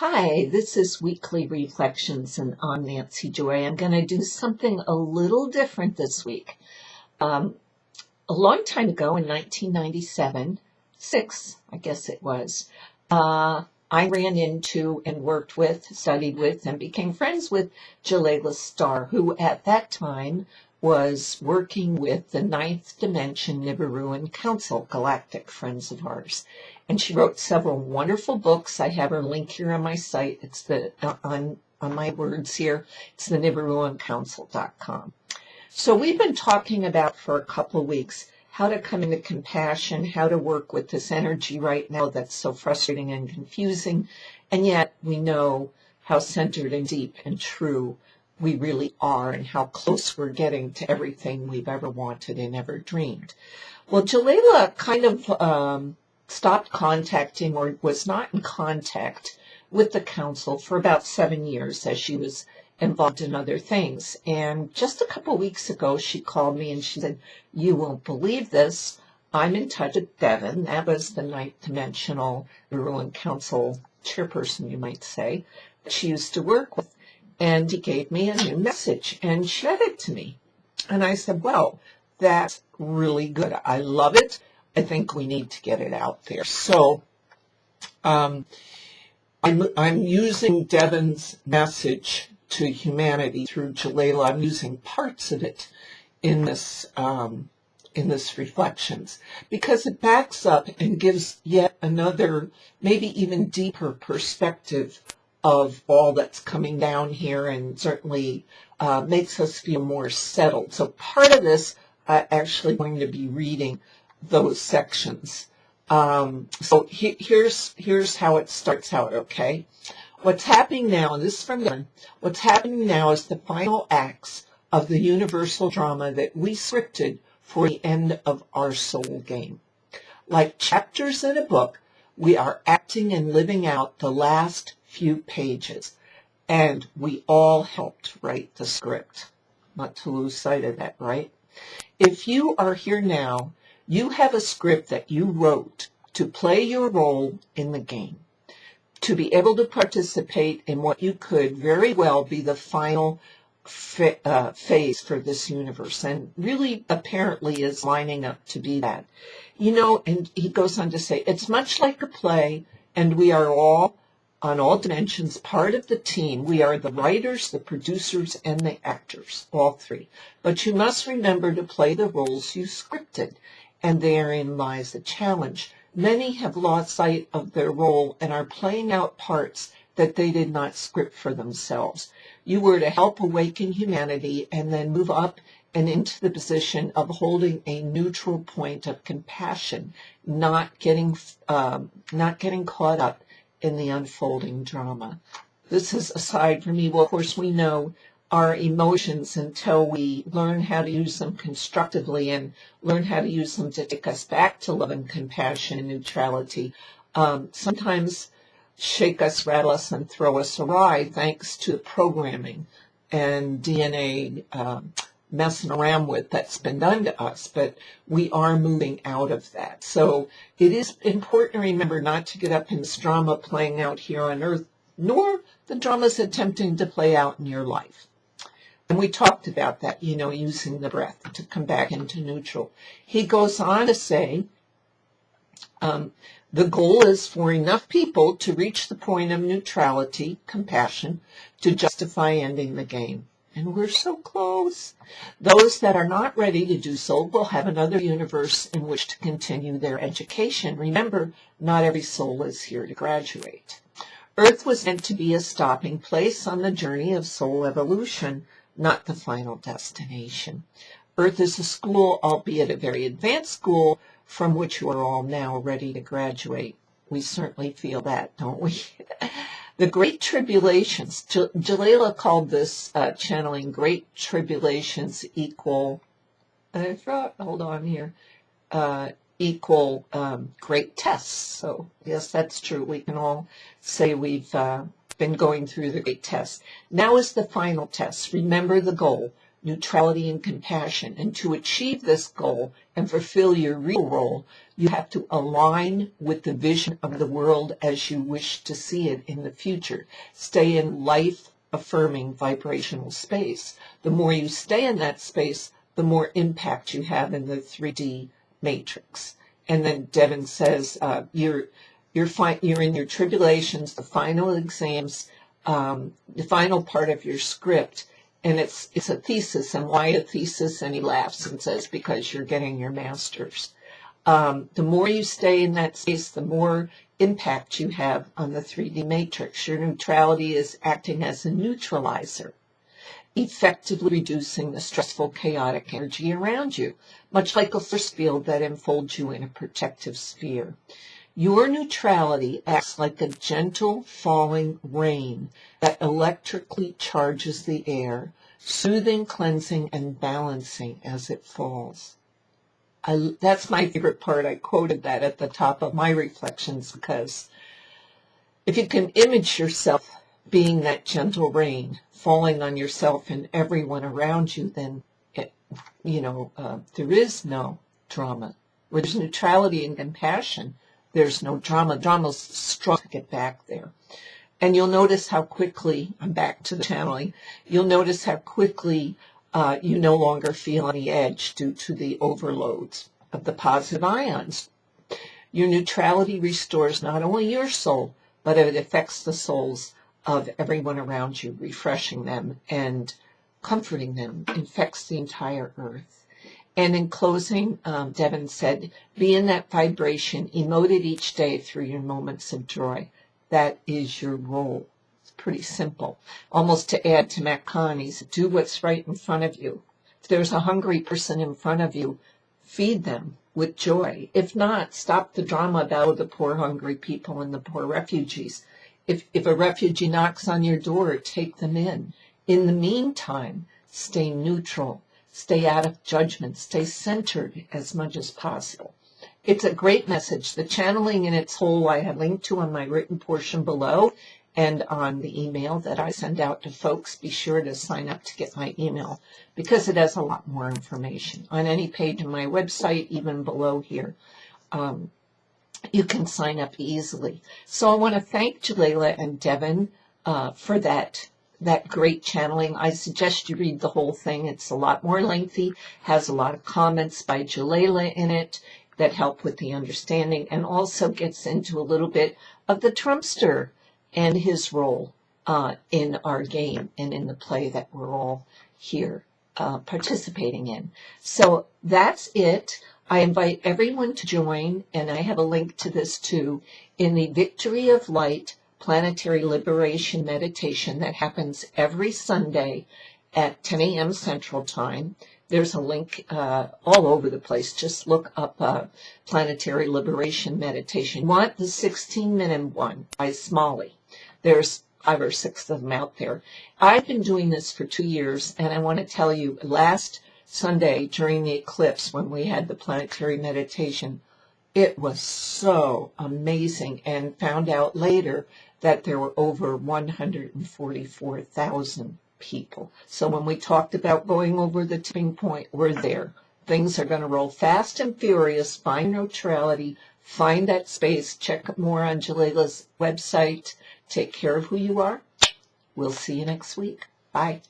Hi, this is Weekly Reflections, and I'm Nancy Joy. I'm going to do something a little different this week. A long time ago in 1997, I guess it was, I ran into and worked with, studied with, and became friends with Jalila Starr, who at that time was working with the Ninth Dimension Nibiruan Council, galactic friends of ours. And she wrote several wonderful books. I have her link here on my site. It's on my words here. It's the NibiruanCouncil.com. So we've been talking about for a couple of weeks how to come into compassion, how to work with this energy right now that's so frustrating and confusing, and yet we know how centered and deep and true we really are and how close we're getting to everything we've ever wanted and ever dreamed. Well, Jalila kind of stopped contacting or was not in contact with the council for about 7 years as she was involved in other things. And just a couple weeks ago, she called me and she said, "You won't believe this. I'm in touch with Devin." That was the Ninth Dimensional Ruin Council chairperson, you might say, that she used to work with. And he gave me a new message and she read it to me. And I said, "Well, that's really good. I love it. I think we need to get it out there." So I'm using Devin's message to humanity through Jalila. I'm using parts of it in this reflections because it backs up and gives yet another, maybe even deeper perspective of all that's coming down here, and certainly makes us feel more settled. So part of this, I'm actually going to be reading those sections. Here's how it starts out, okay? What's happening now, and this is from Devin, what's happening now is the final acts of the universal drama that we scripted for the end of our soul game. Like chapters in a book, we are acting and living out the last few pages, and we all helped write the script. Not to lose sight of that, right? If you are here now, you have a script that you wrote to play your role in the game, to be able to participate in what you could very well be the final phase for this universe, and really apparently is lining up to be that. You know, and he goes on to say, it's much like a play, and we are all, on all dimensions, part of the team. We are the writers, the producers, and the actors, all three. But you must remember to play the roles you scripted, and therein lies the challenge. Many have lost sight of their role and are playing out parts that they did not script for themselves. You were to help awaken humanity and then move up and into the position of holding a neutral point of compassion, not getting caught up in the unfolding drama. This is aside from me. Well, of course, we know our emotions until we learn how to use them constructively and learn how to use them to take us back to love and compassion and neutrality. Sometimes shake us, rattle us, and throw us awry thanks to programming and DNA messing around with that's been done to us, but we are moving out of that. So it is important to remember not to get up in this drama playing out here on Earth, nor the dramas attempting to play out in your life. And we talked about that, you know, using the breath to come back into neutral. He goes on to say, the goal is for enough people to reach the point of neutrality, compassion, to justify ending the game. And we're so close. Those that are not ready to do so will have another universe in which to continue their education. Remember, not every soul is here to graduate. Earth was meant to be a stopping place on the journey of soul evolution, not the final destination. Earth is a school, albeit a very advanced school, from which you are all now ready to graduate. We certainly feel that, don't we? The Great Tribulations, Jalila called this channeling Great Tribulations equal great tests. So yes, that's true. We can all say we've been going through the great test. Now is the final test. Remember the goal. neutrality and compassion. And to achieve this goal and fulfill your real role, you have to align with the vision of the world as you wish to see it in the future. Stay in life-affirming vibrational space. The more you stay in that space, the more impact you have in the 3D matrix. And then Devin says, you're in your tribulations, the final exams, the final part of your script, and it's a thesis. And why a thesis? And he laughs and says, because you're getting your master's. The more you stay in that space, the more impact you have on the 3D matrix. Your neutrality is acting as a neutralizer, effectively reducing the stressful, chaotic energy around you, much like a force field that enfolds you in a protective sphere. Your neutrality acts like a gentle falling rain that electrically charges the air, soothing, cleansing, and balancing as it falls. That's my favorite part. I quoted that at the top of my reflections because if you can image yourself being that gentle rain falling on yourself and everyone around you, then there is no drama. Where there's neutrality and compassion, there's no drama. Drama's strong to get back there. And you'll notice how quickly, I'm back to the channeling, you'll notice how quickly you no longer feel on the edge due to the overloads of the positive ions. Your neutrality restores not only your soul, but it affects the souls of everyone around you, refreshing them and comforting them, infects the entire earth. And in closing, Devin said, be in that vibration, emote it each day through your moments of joy. That is your role. It's pretty simple. Almost to add to Matt Connie's, do what's right in front of you. If there's a hungry person in front of you, feed them with joy. If not, stop the drama about the poor hungry people and the poor refugees. If a refugee knocks on your door, take them in. In the meantime, stay neutral. Stay out of judgment. Stay centered as much as possible. It's a great message. The channeling in its whole I have linked to on my written portion below and on the email that I send out to folks. Be sure to sign up to get my email because it has a lot more information. On any page on my website, even below here, you can sign up easily. So I want to thank Jalila and Devin for that great channeling. I suggest you read the whole thing. It's a lot more lengthy, has a lot of comments by Jalila in it that help with the understanding, and also gets into a little bit of the Trumpster and his role in our game and in the play that we're all here participating in. So that's it. I invite everyone to join, and I have a link to this too, in the Victory of Light Planetary Liberation Meditation that happens every Sunday at 10 a.m. Central Time. There's a link all over the place. Just look up Planetary Liberation Meditation. You want the 16-minute one by Smalley. There's 5 or 6 of them out there. I've been doing this for 2 years, and I want to tell you, last Sunday during the eclipse when we had the planetary meditation, it was so amazing, and found out later that there were over 144,000 people. So when we talked about going over the tipping point, we're there. Things are going to roll fast and furious. Find neutrality. Find that space. Check more on Jalila's website. Take care of who you are. We'll see you next week. Bye.